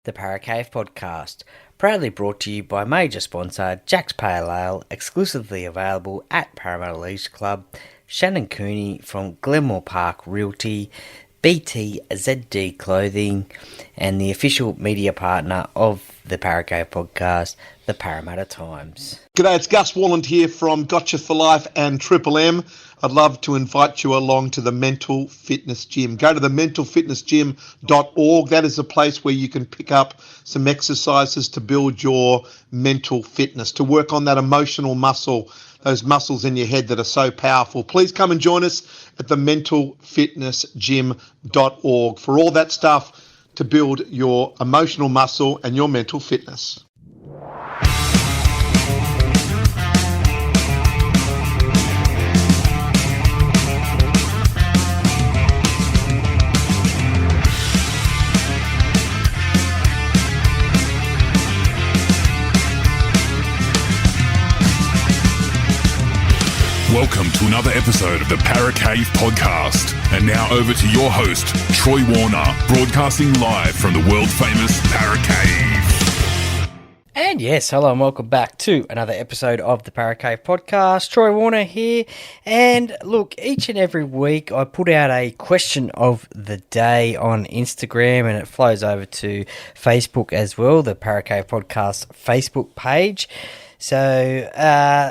The Q+A Podcast, proudly brought to you by major sponsor Jack's Pale Ale, exclusively available at Parramatta Leisure Club, Shannon Cooney from Glenmore Park Realty, BTZD Clothing, and the official media partner of the Q+A Podcast, the Parramatta Times. G'day, it's Gus Walland here from Gotcha for Life and Triple M. I'd love to invite you along to the Mental Fitness Gym. Go to the mentalfitnessgym.org. That is a place where you can pick up some exercises to build your mental fitness, to work on that emotional muscle, those muscles in your head that are so powerful. Please come and join us at the mentalfitnessgym.org for all that stuff to build your emotional muscle and your mental fitness. Welcome to another episode of the Q+A Podcast. And now over to your host, Troy Warner, broadcasting live from the world-famous Q+A. And yes, hello and welcome back to another episode of the Q+A Podcast. Troy Warner here. And look, each and every week I put out a question of the day on Instagram, and it flows over to Facebook as well, the Q+A Podcast Facebook page. So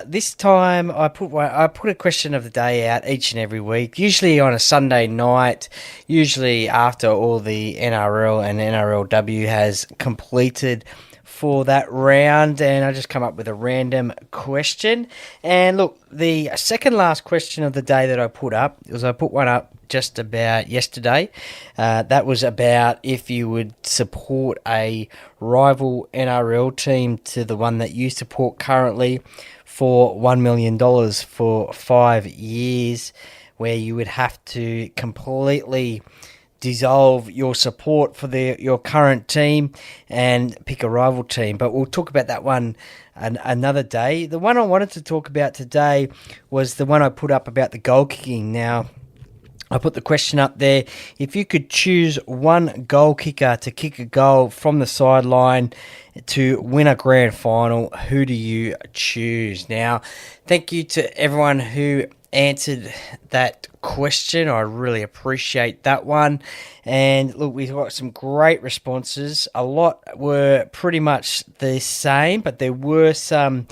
this time I put a question of the day out each and every week, usually on a Sunday night, usually after all the NRL and NRLW has completed for that round, and I just come up with a random question. And look, the second last question of the day that I put up was, I put one up just about yesterday. That was about if you would support a rival NRL team to the one that you support currently for $1 million for 5 years, where you would have to completely dissolve your support for your current team and pick a rival team. But we'll talk about that one another day. The one I wanted to talk about today was the one I put up about the goal kicking. Now, I put the question up there: if you could choose one goal kicker to kick a goal from the sideline to win a grand final, who do you choose? Now, thank you to everyone who answered that question. I really appreciate that one. And look, we got some great responses. A lot were pretty much the same, but there were some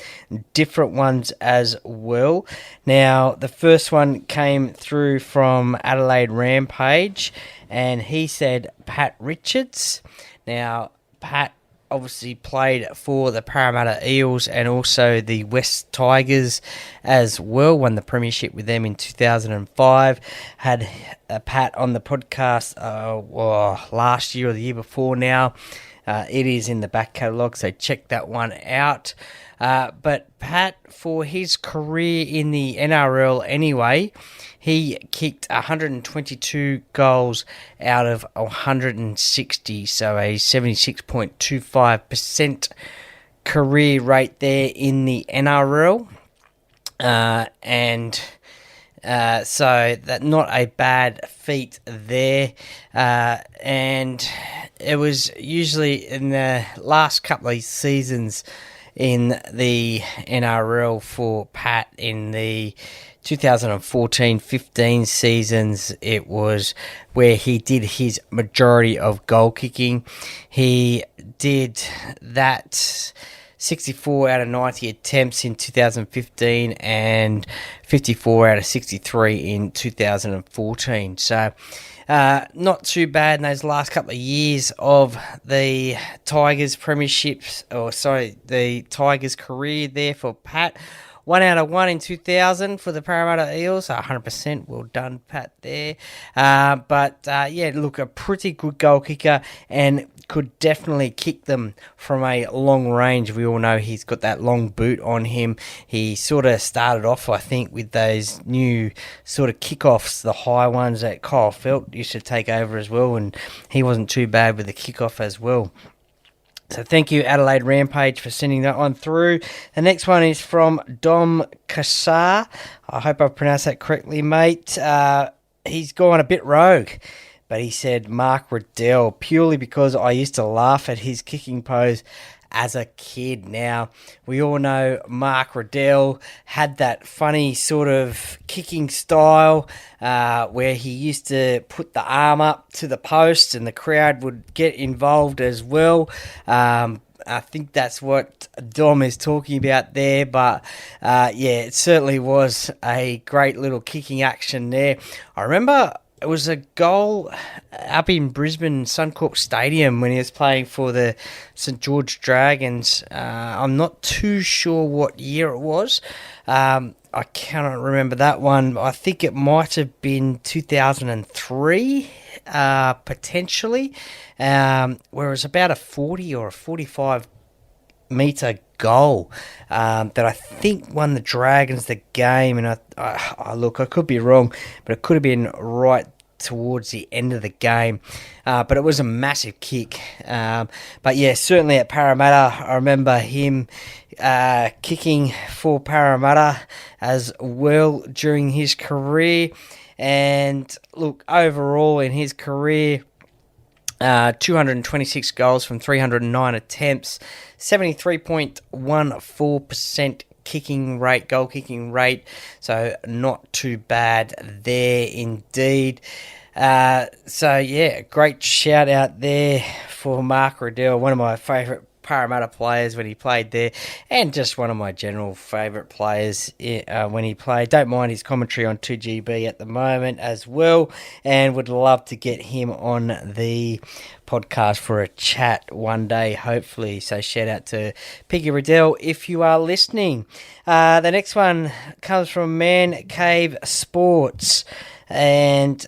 different ones as well. Now, the first one came through from Adelaide Rampage, and he said Pat Richards. Now, Pat obviously played for the Parramatta Eels and also the West Tigers as well, won the premiership with them in 2005. Had Pat on the podcast last year or the year before now. It is in the back catalogue, so check that one out. But Pat, for his career in the NRL anyway, he kicked 122 goals out of 160, so a 76.25% career rate there in the NRL. So that not a bad feat there. And it was usually in the last couple of seasons in the NRL for Pat in the 2014-15 seasons, it was where he did his majority of goal kicking. He did that 64 out of 90 attempts in 2015 and 54 out of 63 in 2014. So not too bad in those last couple of years of the Tigers the Tigers career there for Pat. 1 out of 1 in 2000 for the Parramatta Eels, 100%. Well done, Pat, there. Look, a pretty good goal kicker and could definitely kick them from a long range. We all know he's got that long boot on him. He sort of started off, I think, with those new sort of kickoffs, the high ones that Kyle Felt used to take over as well, and he wasn't too bad with the kickoff as well. So thank you, Adelaide Rampage, for sending that one through. The next one is from Dom Kassar. I hope I pronounced that correctly, mate. He's gone a bit rogue. but he said Mark Riddell, purely because I used to laugh at his kicking pose as a kid. Now, we all know Mark Riddell had that funny sort of kicking style where he used to put the arm up to the post and the crowd would get involved as well. I think that's what Dom is talking about there, but it certainly was a great little kicking action there. I remember it was a goal up in Brisbane Suncorp Stadium when he was playing for the St George Dragons. I'm not too sure what year it was. I cannot remember that one. I think it might have been 2003, potentially, where it was about a 40 or a 45 metre goal that I think won the Dragons the game. And look, I could be wrong, but it could have been right towards the end of the game. But it was a massive kick. But yeah, certainly at Parramatta, I remember him kicking for Parramatta as well during his career. And look, overall in his career, 226 goals from 309 attempts, 73.14% goal kicking rate, so not too bad there indeed. Great shout out there for Mark Riddell, one of my favourite Parramatta players when he played there, and just one of my general favourite players when he played. Don't mind his commentary on 2GB at the moment as well, and would love to get him on the podcast for a chat one day, hopefully. So shout out to Piggy Riddell if you are listening. The next one comes from Man Cave Sports, and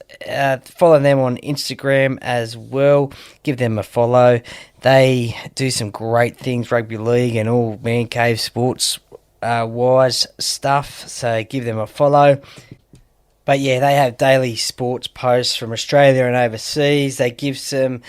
follow them on Instagram as well. Give them a follow. They do some great things, rugby league and all Man Cave Sports wise stuff, so give them a follow. But yeah, they have daily sports posts from Australia and overseas. They give some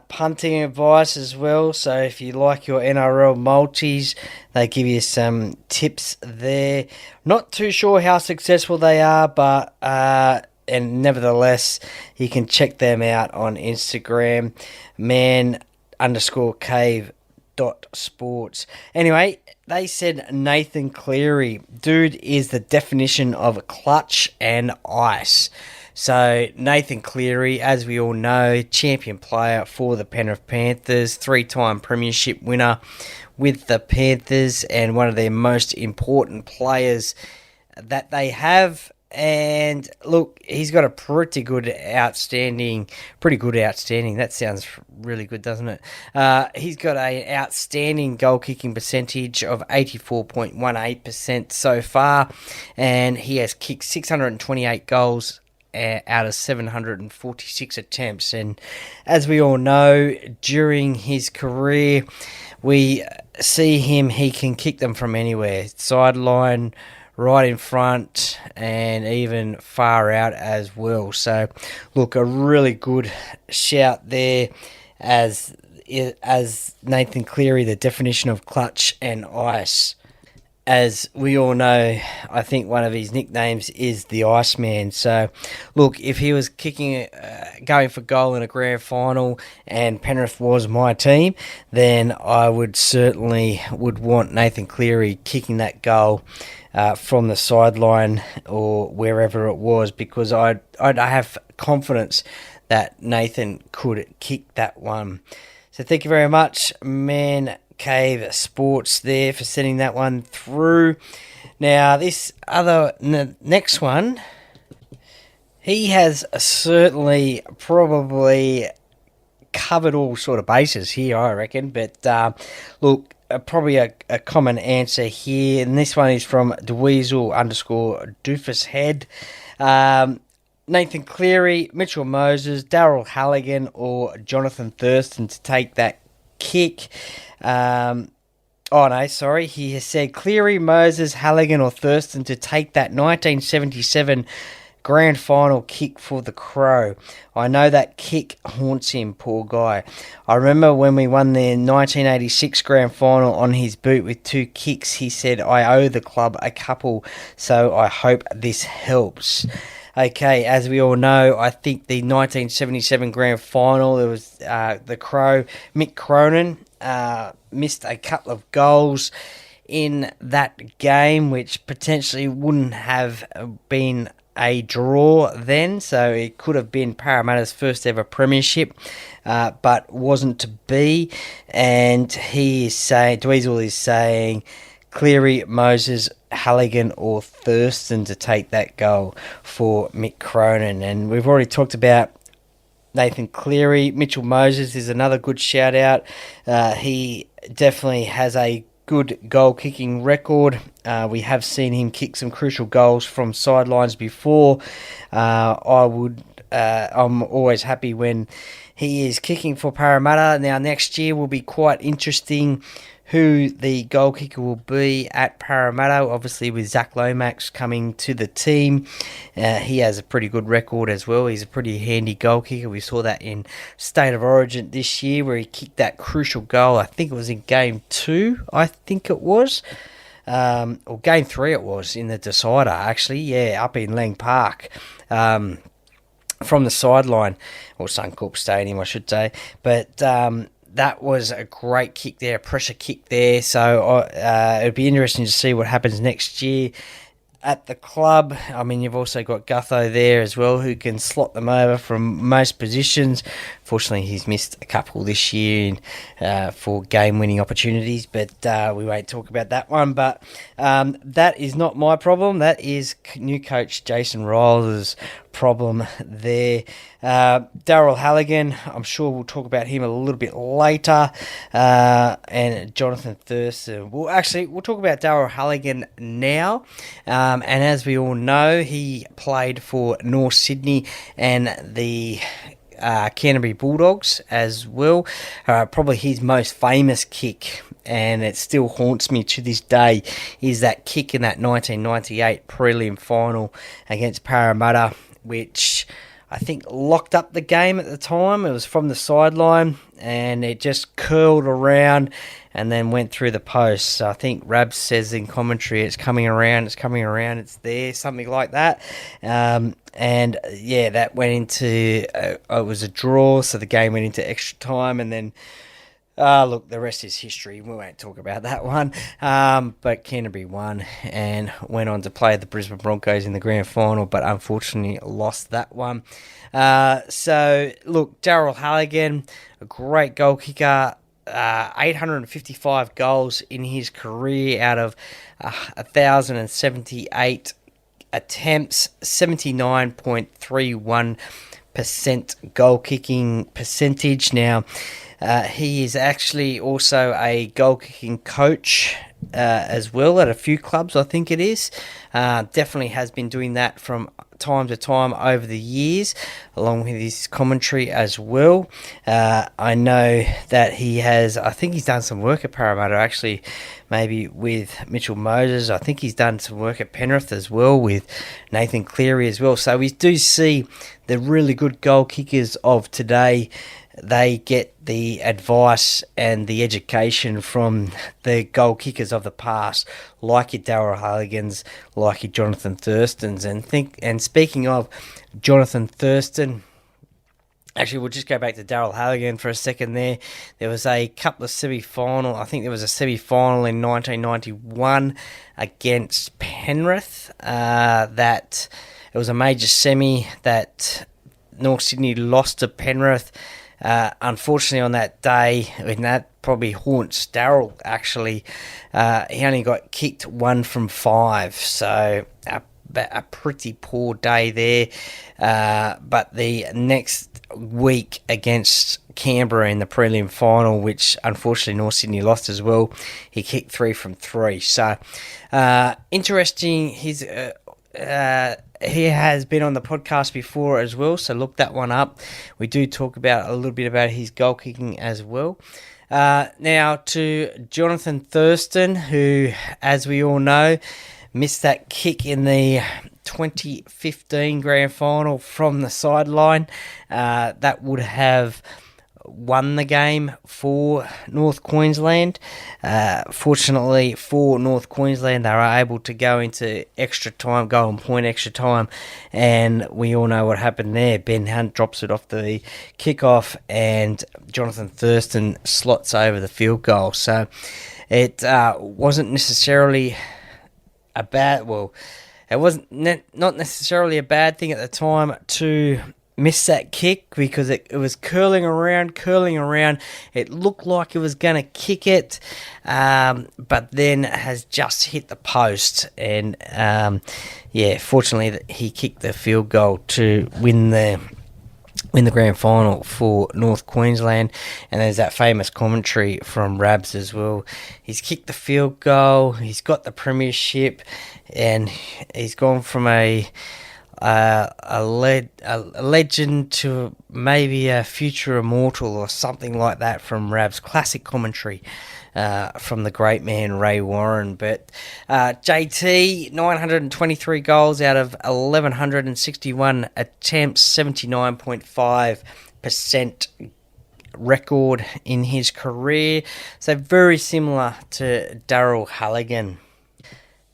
punting advice as well, so if you like your NRL multis, they give you some tips there. Not too sure how successful they are, but and nevertheless, you can check them out on Instagram, man_cave.sports. Anyway, they said Nathan Cleary, dude, is the definition of clutch and ice. So Nathan Cleary, as we all know, champion player for the Penrith Panthers, 3-time premiership winner with the Panthers, and one of their most important players that they have. And look, he's got a pretty good outstanding. That sounds really good, doesn't it? He's got an outstanding goal kicking percentage of 84.18% so far, and he has kicked 628 goals out of 746 attempts. And as we all know, during his career, we see him, he can kick them from anywhere. Sideline, right in front, and even far out as well. So, look, a really good shout there as Nathan Cleary, the definition of clutch and ice. As we all know, I think one of his nicknames is the Iceman. So, look, if he was kicking, going for goal in a grand final, and Penrith was my team, then I would certainly want Nathan Cleary kicking that goal from the sideline or wherever it was, because I have confidence that Nathan could kick that one. So thank you very much, Man Cave Sports, there for sending that one through. Now this next one, he has certainly probably covered all sort of bases here, I reckon. But look, probably a common answer here, and this one is from Dweezil_Doofushead. Nathan Cleary, Mitchell Moses, Darryl Halligan, or Jonathan Thurston to take that kick. He has said Cleary, Moses, Halligan, or Thurston to take that 1977 grand final kick for the Crow. I know that kick haunts him, poor guy. I remember when we won the 1986 grand final on his boot with 2 kicks, he said, I owe the club a couple, so I hope this helps. Okay, as we all know, I think the 1977 Grand Final, there was the Crow, Mick Cronin, missed a couple of goals in that game, which potentially wouldn't have been a draw then, so it could have been Parramatta's first ever premiership, but wasn't to be. And he is saying, Dweezil is saying, Cleary, Moses, Halligan or Thurston to take that goal for Mick Cronin. And we've already talked about Nathan Cleary. Mitchell Moses is another good shout out. He definitely has a good goal kicking record. We have seen him kick some crucial goals from sidelines before. I'm always happy when he is kicking for Parramatta. Now next year will be quite interesting who the goal kicker will be at Parramatta. Obviously with Zach Lomax coming to the team, he has a pretty good record as well. He's a pretty handy goal kicker. We saw that in State of Origin this year where he kicked that crucial goal. I think it was in Game 2, I think it was. Or Game 3 it was, in the decider actually. Yeah, up in Lang Park. From the sideline, or Suncorp Stadium I should say. But that was a great kick there, a pressure kick there. So it'd be interesting to see what happens next year at the club. I mean, you've also got Gutho there as well, who can slot them over from most positions. Fortunately, he's missed a couple this year for game-winning opportunities, but we won't talk about that one. But that is not my problem. That is new coach Jason Riles' problem there. Daryl Halligan, I'm sure we'll talk about him a little bit later. And Jonathan Thurston. Well, actually, we'll talk about Daryl Halligan now. And as we all know, he played for North Sydney and the Canterbury Bulldogs as well. Probably his most famous kick, and it still haunts me to this day, is that kick in that 1998 prelim final against Parramatta, which I think locked up the game at the time. It was from the sideline, and it just curled around and then went through the post. So I think Rab says in commentary, it's coming around, it's there, something like that. And yeah, that went into, it was a draw, so the game went into extra time, and then, look, the rest is history. We won't talk about that one. But Canterbury won and went on to play the Brisbane Broncos in the grand final, but unfortunately lost that one. So, look, Daryl Halligan, a great goal kicker, 855 goals in his career out of 1,078 attempts, 79.31% goal kicking percentage. Now, he is actually also a goal kicking coach as well at a few clubs, I think it is. Definitely has been doing that from time to time over the years, along with his commentary as well. I know that I think he's done some work at Parramatta actually, maybe with Mitchell Moses. I think he's done some work at Penrith as well with Nathan Cleary as well. So we do see the really good goal kickers of today, they get the advice and the education from the goal kickers of the past, like your Daryl Halligans, like your Jonathan Thurstons. And speaking of Jonathan Thurston, actually, we'll just go back to Daryl Halligan for a second there. There was a couple of semi-final. I think there was a semi-final in 1991 against Penrith. That it was a major semi that North Sydney lost to Penrith. Unfortunately, on that day, and that probably haunts Daryl, actually, he only got kicked 1 from 5, so a pretty poor day there. But the next week against Canberra in the prelim final, which unfortunately North Sydney lost as well, he kicked 3 from 3. So, interesting. He has been on the podcast before as well, so look that one up. We do talk about a little bit about his goal kicking as well. Now to Jonathan Thurston, who, as we all know, missed that kick in the 2015 grand final from the sideline. That would have won the game for North Queensland. Fortunately for North Queensland, they were able to go into extra time, go on point extra time, and we all know what happened there. Ben Hunt drops it off the kickoff, and Jonathan Thurston slots over the field goal. So it wasn't necessarily a bad, it wasn't not necessarily a bad thing at the time to miss that kick, because it was curling around. It looked like it was going to kick it, but then has just hit the post. And fortunately, he kicked the field goal to win the grand final for North Queensland. And there's that famous commentary from Rabs as well. He's kicked the field goal, he's got the premiership, and he's gone from a legend to maybe a future immortal or something like that from Rabs. Classic commentary from the great man Ray Warren. But JT, 923 goals out of 1,161 attempts, 79.5% record in his career. So very similar to Daryl Halligan.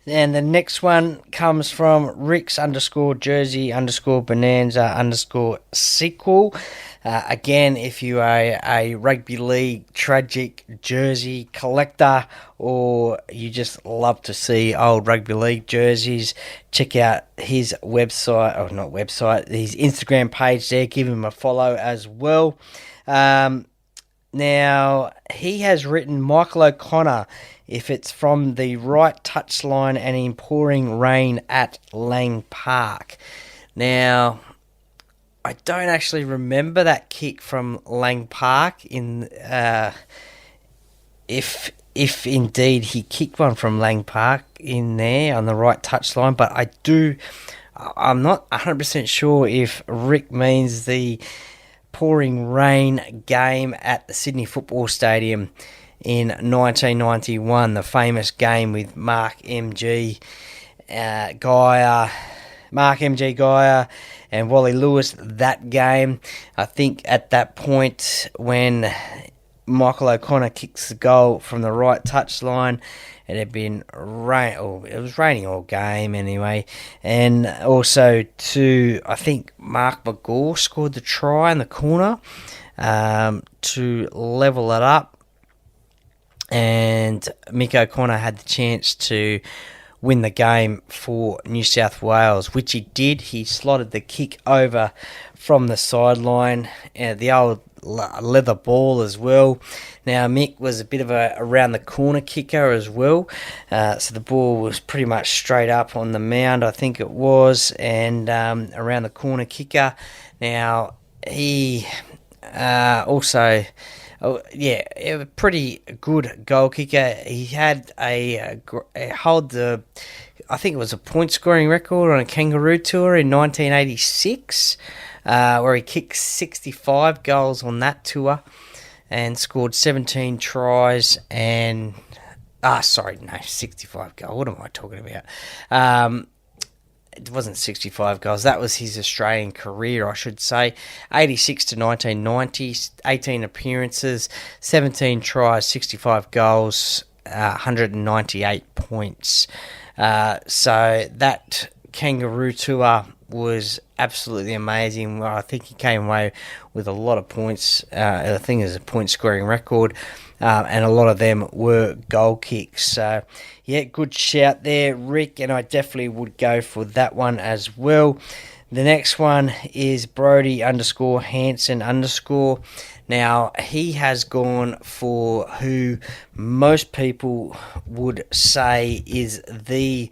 And the next one comes from Ricks_Jersey_Bonanza_sequel. Again, if you are a rugby league tragic jersey collector, or you just love to see old rugby league jerseys, check out his his Instagram page there. Give him a follow as well. Now, he has written Michael O'Connor, if it's from the right touchline and in pouring rain at Lang Park. Now, I don't actually remember that kick from Lang Park, if indeed he kicked one from Lang Park in there on the right touchline, but I'm not 100% sure if Rick means the pouring rain game at the Sydney Football Stadium in 1991, the famous game with Mark M.G. Geyer and Wally Lewis. That game, I think at that point when Michael O'Connor kicks the goal from the right touchline, it had been it was raining all game anyway, and also I think Mark McGaw scored the try in the corner to level it up, and Mick O'Connor had the chance to win the game for New South Wales, which he did. He slotted the kick over from the sideline, and the old leather ball as well. Now, Mick was a bit of a around the corner kicker as well, so the ball was pretty much straight up on the mound, I think it was, and around the corner kicker. Now, he also... a pretty good goal kicker. He had I think it was a point scoring record on a Kangaroo Tour in 1986, where he kicked 65 goals on that tour and scored 17 tries and 65 goals. What am I talking about? It wasn't 65 goals. That was his Australian career, I should say. 86 to 1990, 18 appearances, 17 tries, 65 goals, 198 points. So that Kangaroo Tour was absolutely amazing. I think he came away with a lot of points. I think it was a point-scoring record, and a lot of them were goal kicks. So, yeah, good shout there, Rick, and I definitely would go for that one as well. The next one is Brody_Hanson_. Now, he has gone for who most people would say is the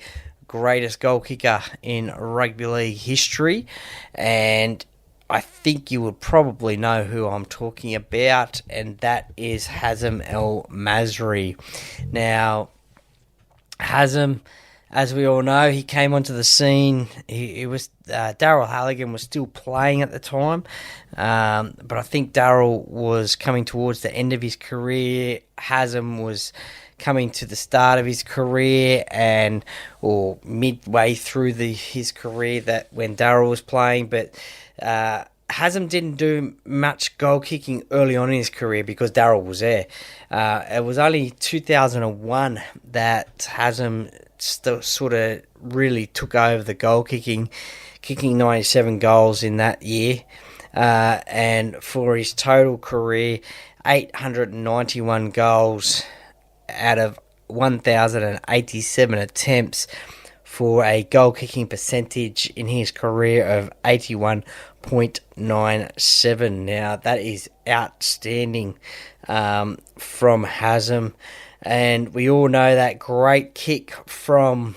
greatest goal kicker in rugby league history, and I think you would probably know who I'm talking about, and that is Hazem El Masri. Now, Hazem, as we all know, he came onto the scene. He was Daryl Halligan was still playing at the time, but I think Daryl was coming towards the end of his career. Hazem was coming to the start of his career or midway through his career that when Daryl was playing, but Haslam didn't do much goal kicking early on in his career because Darryl was there. It was only 2001 that Haslam sort of really took over the goal kicking 97 goals in that year. And for his total career, 891 goals out of 1,087 attempts, for a goal kicking percentage in his career of 81.97. Now, that is outstanding from Haslam. And we all know that great kick from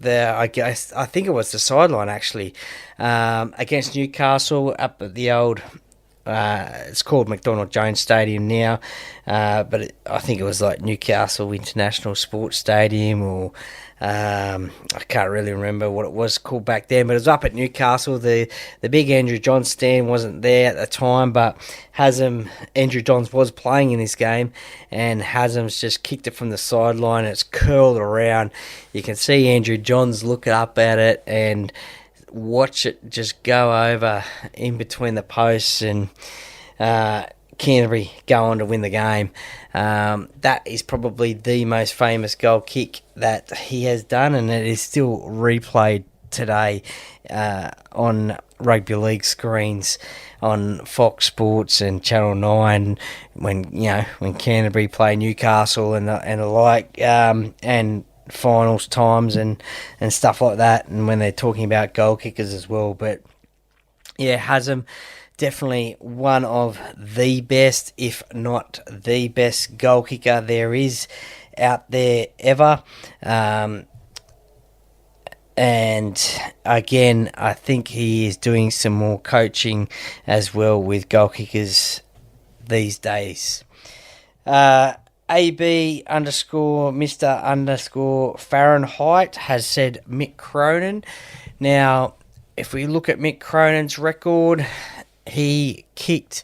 I think it was the sideline actually, against Newcastle up at the old, it's called McDonald Jones Stadium now, but I think it was like Newcastle International Sports Stadium, or I can't really remember what it was called back then, but it was up at Newcastle. The big Andrew Johns stand wasn't there at the time, but Andrew Johns was playing in this game, and Haslam's just kicked it from the sideline. It's curled around. You can see Andrew Johns look up at it and watch it just go over in between the posts, and Canterbury go on to win the game. That is probably the most famous goal kick that he has done, and it is still replayed today on rugby league screens on Fox Sports and Channel 9 when Canterbury play Newcastle and the like, and finals times and stuff like that, and when they're talking about goal kickers as well. But yeah, Haslam, definitely one of the best, if not the best goal kicker there is out there ever. And again, I think he is doing some more coaching as well with goal kickers these days. AB _ Mr. _ Fahrenheit has said Mick Cronin. Now, if we look at Mick Cronin's record, he kicked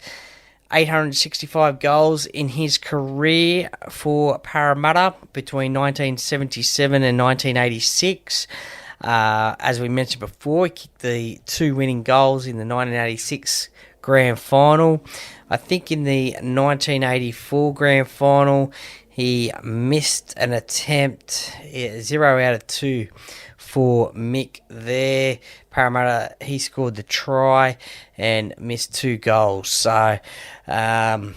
865 goals in his career for Parramatta between 1977 and 1986. As we mentioned before, he kicked the 2 winning goals in the 1986 grand final. I think in the 1984 grand final, he missed an attempt, 0 out of 2 for Mick there. Parramatta, he scored the try and missed 2 goals. So I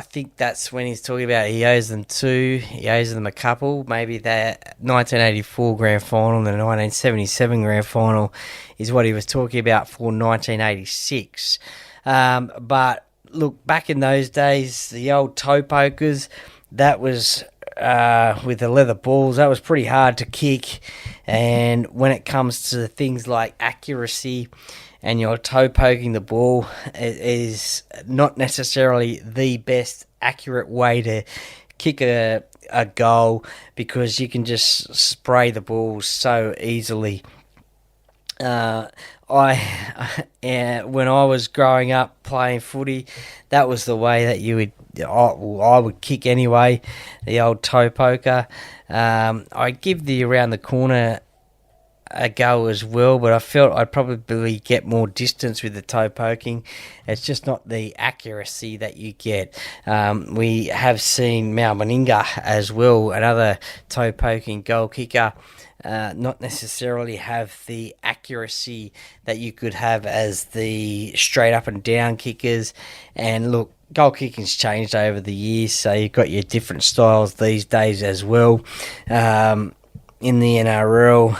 think that's when he's talking about he owes them 2, he owes them a couple. Maybe that 1984 grand final and the 1977 grand final is what he was talking about for 1986. But look, back in those days, the old toe pokers, that was with the leather balls, that was pretty hard to kick. And when it comes to things like accuracy and you're toe poking the ball, it is not necessarily the best accurate way to kick a goal, because you can just spray the ball so easily. When I was growing up playing footy, that was the way that I would kick anyway, the old toe poker. I'd give the around the corner a go as well, but I felt I'd probably get more distance with the toe poking. It's just not the accuracy that you get. We have seen Mal Meninga as well, another toe poking goal kicker, not necessarily have the accuracy that you could have as the straight up and down kickers. And look, goal kicking's changed over the years, so you've got your different styles these days as well. In the NRL,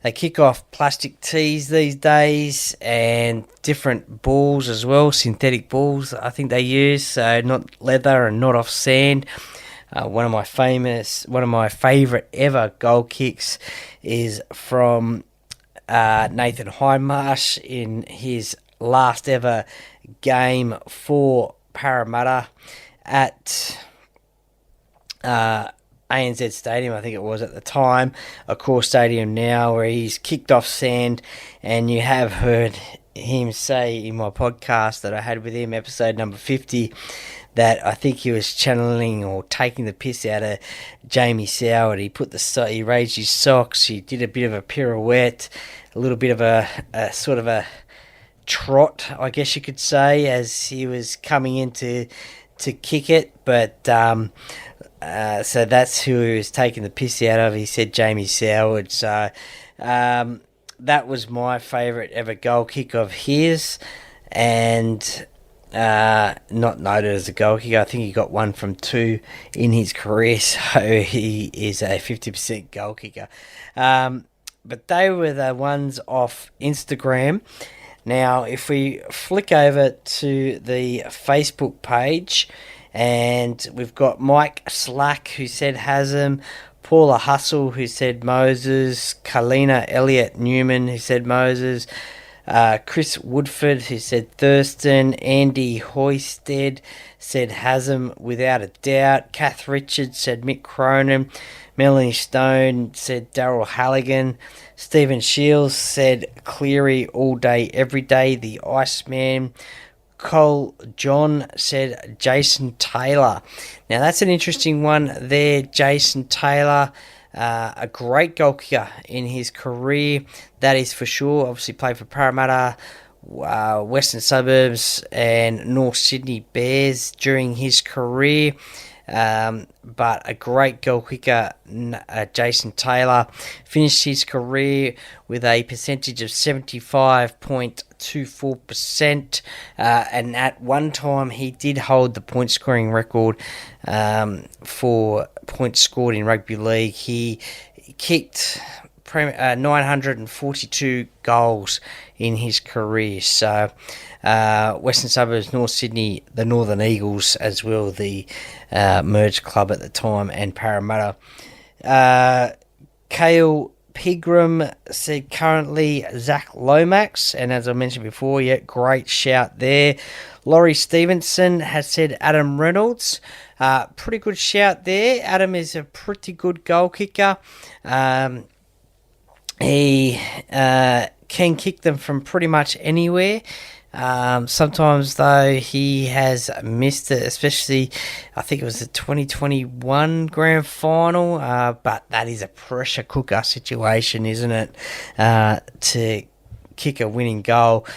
they kick off plastic tees these days, and different balls as well, synthetic balls I think they use, so not leather and not off sand. One of my favourite ever goal kicks is from Nathan Hindmarsh in his last ever game for Parramatta at ANZ Stadium, I think it was at the time, a core stadium now, where he's kicked off sand. And you have heard him say in my podcast that I had with him, episode number 50, that I think he was channeling or taking the piss out of Jamie Soward. He raised his socks, he did a bit of a pirouette, a little bit of a sort of a trot, I guess you could say, as he was coming in to kick it. But so that's who he was taking the piss out of. He said Jamie Soward. So that was my favourite ever goal kick of his, and not noted as a goal kicker. I think he got 1 from 2 in his career, so he is a 50% goal kicker. But they were the ones off Instagram. Now, if we flick over to the Facebook page, and we've got Mike Slack, who said Haslam, Paula Hustle, who said Moses, Kalina Elliott Newman, who said Moses, Chris Woodford, who said Thurston, Andy Hoysted said Haslam without a doubt, Kath Richards said Mick Cronin, Melanie Stone said Daryl Halligan, Stephen Shields said Cleary all day, every day, the Iceman. Cole John said Jason Taylor. Now that's an interesting one there, Jason Taylor. A great goal kicker in his career, that is for sure. Obviously played for Parramatta, Western Suburbs and North Sydney Bears during his career. But a great goal kicker, Jason Taylor, finished his career with a percentage of 75.24%, and at one time he did hold the point scoring record for points scored in rugby league. He kicked 942 goals in his career. So Western Suburbs, North Sydney, the Northern Eagles as well, the merged club at the time, and Parramatta. Cale Pigram said currently Zach Lomax, and as I mentioned before, yeah, great shout there. Laurie Stevenson has said Adam Reynolds. Pretty good shout there. Adam is a pretty good goal kicker. He can kick them from pretty much anywhere. Sometimes, though, he has missed it, especially, I think it was the 2021 Grand Final, but that is a pressure cooker situation, isn't it, to kick a winning goal.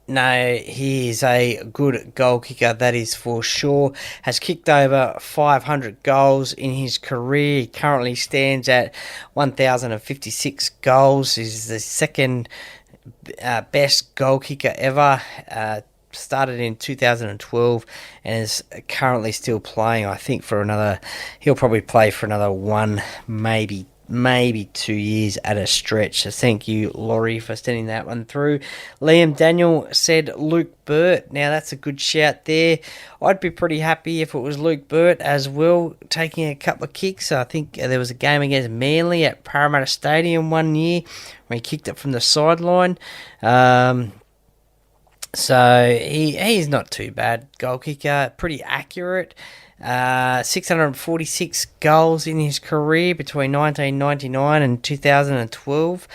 No, he is a good goal kicker, that is for sure. Has kicked over 500 goals in his career. He currently stands at 1,056 goals. He's the second best goal kicker ever. Started in 2012 and is currently still playing, I think, he'll probably play for another 1, maybe 2 years at a stretch. So thank you, Laurie, for sending that one through. Liam Daniel said Luke Burt. Now that's a good shout there. I'd be pretty happy if it was Luke Burt as well, taking a couple of kicks. I think there was a game against Manly at Parramatta Stadium one year where he kicked it from the sideline. So he's not too bad goal kicker, pretty accurate. 646 goals in his career between 1999 and 2012.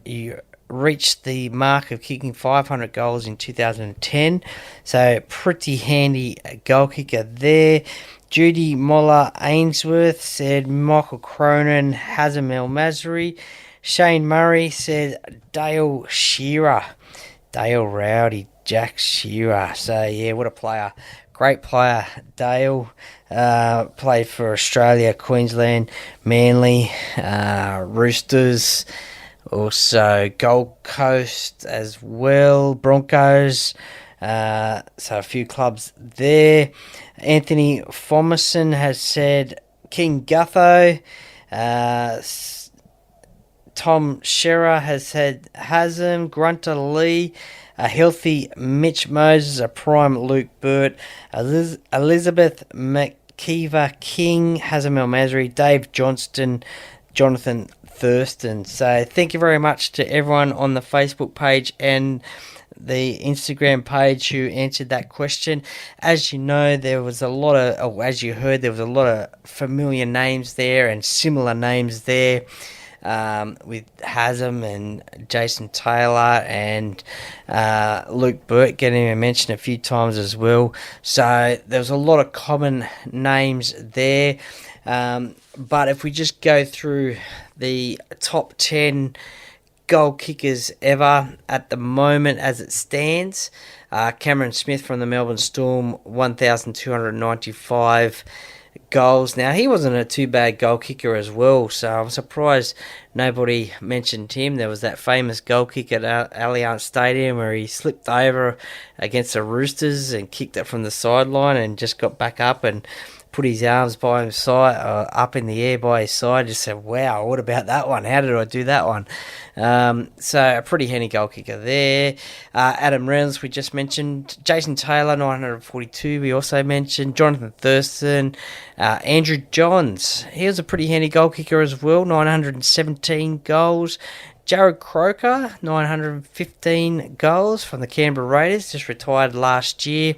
He reached the mark of kicking 500 goals in 2010. So pretty handy goal kicker there. Judy Moller Ainsworth said Michael Cronin, Hazem El Masri. Shane Murray said Dale Shearer. Dale Rowdy, Jack Shearer. So yeah, what a player. Great player, Dale. Played for Australia, Queensland, Manly, Roosters, also Gold Coast as well, Broncos. So a few clubs there. Anthony Thomason has said King Gutho. Tom Shearer has said Haslam, Grunter Lee, a healthy Mitch Moses, a prime Luke Burt, Elizabeth McKeever King, Hazem El Masri, Dave Johnston, Jonathan Thurston. So thank you very much to everyone on the Facebook page and the Instagram page who answered that question. As you know, there was a lot of, as you heard, there was a lot of familiar names there and similar names there. with Haslam and Jason Taylor and Luke Burt getting mentioned a few times as well. So there was a lot of common names there. But if we just go through the top 10 goal kickers ever at the moment as it stands, Cameron Smith from the Melbourne Storm, 1,295 goals. Now, he wasn't a too bad goal kicker as well, so I'm surprised nobody mentioned him. There was that famous goal kick at Allianz Stadium where he slipped over against the Roosters and kicked it from the sideline and just got back up and put his arms by his side, up in the air by his side. Just said, wow, what about that one? How did I do that one? So a pretty handy goal kicker there. Adam Reynolds, we just mentioned. Jason Taylor, 942, we also mentioned. Jonathan Thurston. Andrew Johns, he was a pretty handy goal kicker as well, 917 goals. Jared Croker, 915 goals from the Canberra Raiders, just retired last year.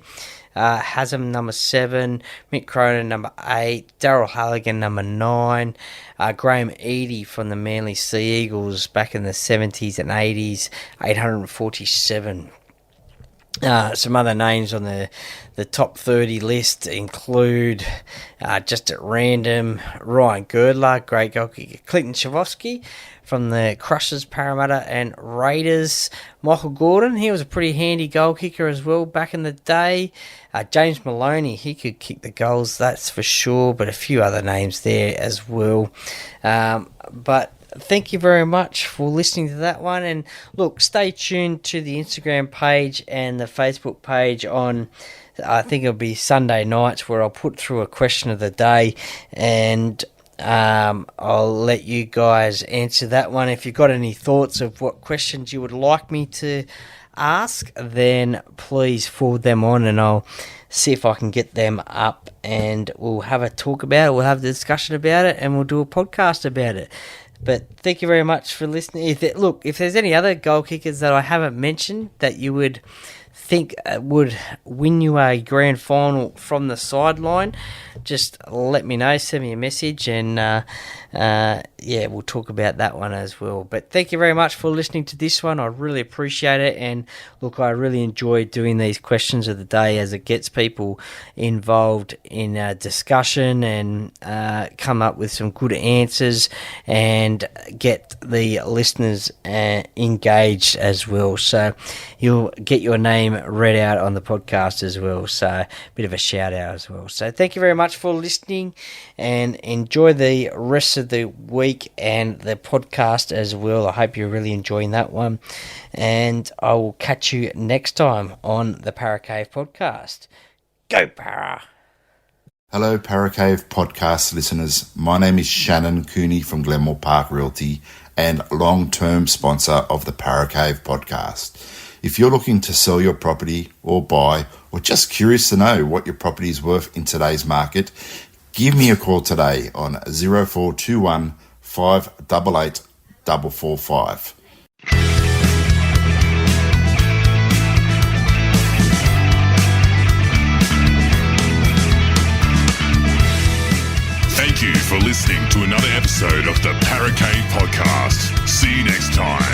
Haslam, number 7, Mick Cronin, number 8, Daryl Halligan, number 9, Graham Eadie from the Manly Sea Eagles back in the 70s and 80s, 847. Some other names on the top 30 list include, just at random, Ryan Girdler, great goalkeeper, Clinton Chavosky from the Crushers, Parramatta and Raiders. Michael Gordon, he was a pretty handy goal kicker as well back in the day. James Maloney, he could kick the goals, that's for sure, but a few other names there as well. But thank you very much for listening to that one. And look, stay tuned to the Instagram page and the Facebook page on, I think it'll be Sunday nights, where I'll put through a question of the day and I'll let you guys answer that one. If you've got any thoughts of what questions you would like me to ask, then please forward them on and I'll see if I can get them up and we'll have a talk about it, we'll have a discussion about it, and we'll do a podcast about it. But thank you very much for listening. If there's any other goal kickers that I haven't mentioned that you would think would win you a grand final from the sideline, just let me know, send me a message, and we'll talk about that one as well. But thank you very much for listening to this one. I really appreciate it, and look, I really enjoy doing these questions of the day as it gets people involved in a discussion and come up with some good answers and get the listeners engaged as well. So you'll get your name read out on the podcast as well, so a bit of a shout out as well. So thank you very much for listening and enjoy the rest of the week and the podcast as well. I hope you're really enjoying that one, and I will catch you next time on the Para Cave podcast. Go Para! Hello, Para Cave podcast listeners. My name is Shannon Cooney from Glenmore Park Realty and long-term sponsor of the Para Cave podcast. If you're looking to sell your property or buy, or just curious to know what your property is worth in today's market, give me a call today on 0421 588 445. Thank you for listening to another episode of the Para Cave Podcast. See you next time.